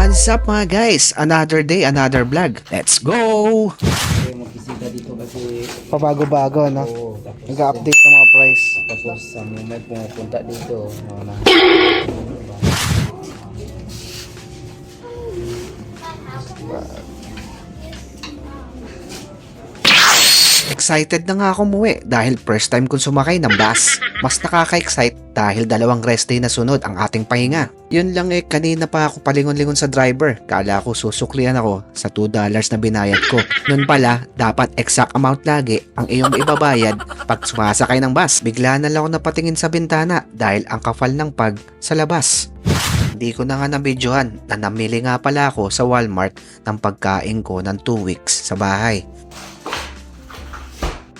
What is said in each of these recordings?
What's up mga guys? Another day, another vlog. Let's go! Magbisita dito kasi Pabago-bago, no? tapos Nag-update ng mga price. tapos sa may pumupunta dito na Excited na nga ako umuwi dahil first time kong sumakay ng bus. Mas nakaka-excite dahil dalawang rest day na sunod ang ating pahinga. Yun lang kanina pa ako palingon-lingon sa driver. Kala ko susuklian ako sa $2 na binayad ko. Nun pala, dapat exact amount lagi ang iyong ibabayad pag sumasakay ng bus. Bigla na lang ako napatingin sa bintana dahil ang kafal ng pag sa labas. Hindi ko na nga nabidyohan na namili nga pala ako sa Walmart ng pagkain ko ng 2 weeks sa bahay.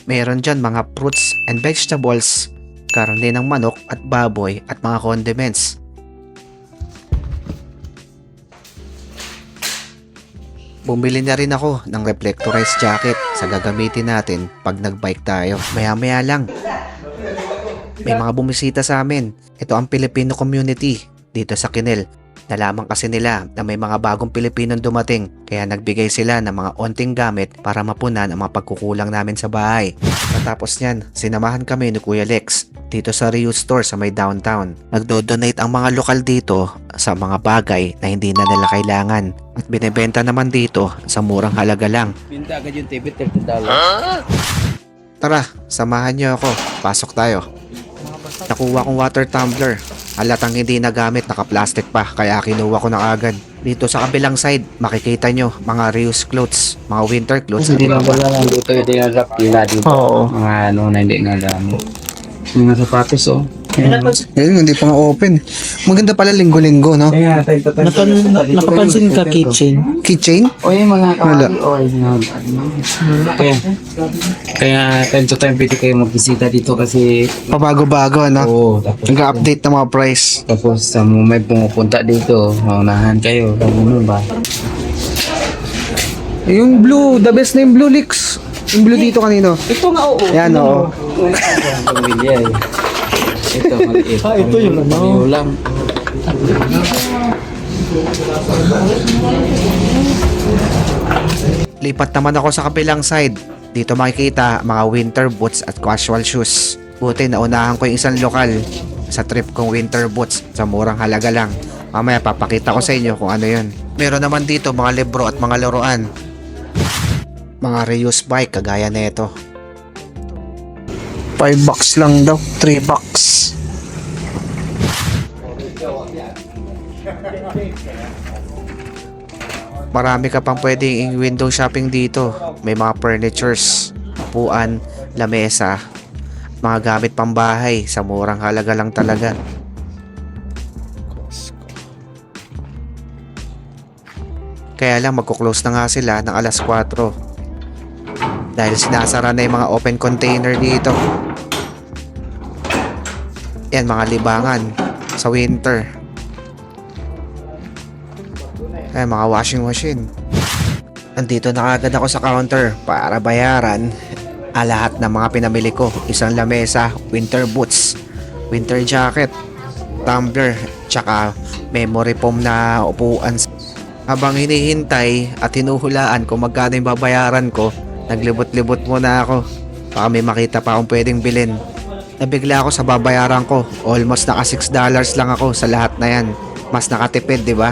Meron dyan mga fruits and vegetables, karne ng manok at baboy at mga condiments. Bumili na rin ako ng reflectorized jacket sa gagamitin natin pag nagbike tayo. Maya-maya lang, may mga bumisita sa amin. Ito ang Filipino community dito sa Kinel. Nalaman kasi nila na may mga bagong Pilipinong dumating kaya nagbigay sila ng mga onting gamit para mapunan ang mga pagkukulang namin sa bahay. Matapos niyan, sinamahan kami ni Kuya Lex dito sa Rio Store sa may downtown. Nagdo-donate ang mga lokal dito sa mga bagay na hindi na nila kailangan at binebenta naman dito sa murang halaga lang. pinta agad yung TV $30. Tara, samahan niyo ako. Pasok tayo. Nakuha kong water tumbler. Halatang hindi nagamit, naka-plastic pa, kaya kinuha ko na agad. Dito sa kabilang side, makikita nyo mga reuse clothes, mga winter clothes. Hindi na wala lang dito yung dinarap nila dito. Oo. Mga ano na hindi na alam. Mga sapatos Ayun, hindi pa nga open. Maganda pala linggo-linggo, no? Kaya Nakapansin ka kitchen? Keychain? o yung mga Wala. Kaya time to time pwede kayo magbisita dito kasi Pabago-bago, no? tapos Nag-update ng mga price. tapos sa may pumupunta dito, maunahan kayo. Ano ba? Yung blue, the best na yung blue Leaks. Yung blue dito kanino? Ito nga oo. Yan, oo. Pamilya eh. Ito, maliit. Ito yung ano. Ulam. Lipat naman ako sa kabilang side. Dito makikita mga winter boots at casual shoes. Buti naunahan ko yung isang lokal sa trip kong winter boots sa murang halaga lang. Mamaya papakita ko sa inyo kung ano yun. Meron naman dito mga libro at mga laruan. Mga reuse bike kagaya na ito. $5 lang daw. $3. Marami ka pang pwedeng window shopping dito. May mga furnitures, upuan, lamesa, mga gamit pambahay sa murang halaga lang talaga. Kaya lang magkuklose na nga sila ng alas 4 dahil sinasara na yung mga open container dito. Yan, mga libangan sa winter. Ay, mga washing machine. Nandito na agad ako sa counter para bayaran lahat ng mga pinamili ko. Isang lamesa, winter boots, winter jacket, tumbler, tsaka memory foam na upuan. Habang hinihintay at hinuhulaan kung magkano yung babayaran ko, naglibot-libot muna ako. Baka may makita pa akong pwedeng bilhin. Nabigla ako sa babayaran ko. Almost naka $6 lang ako sa lahat na yan. Mas nakatipid, di ba?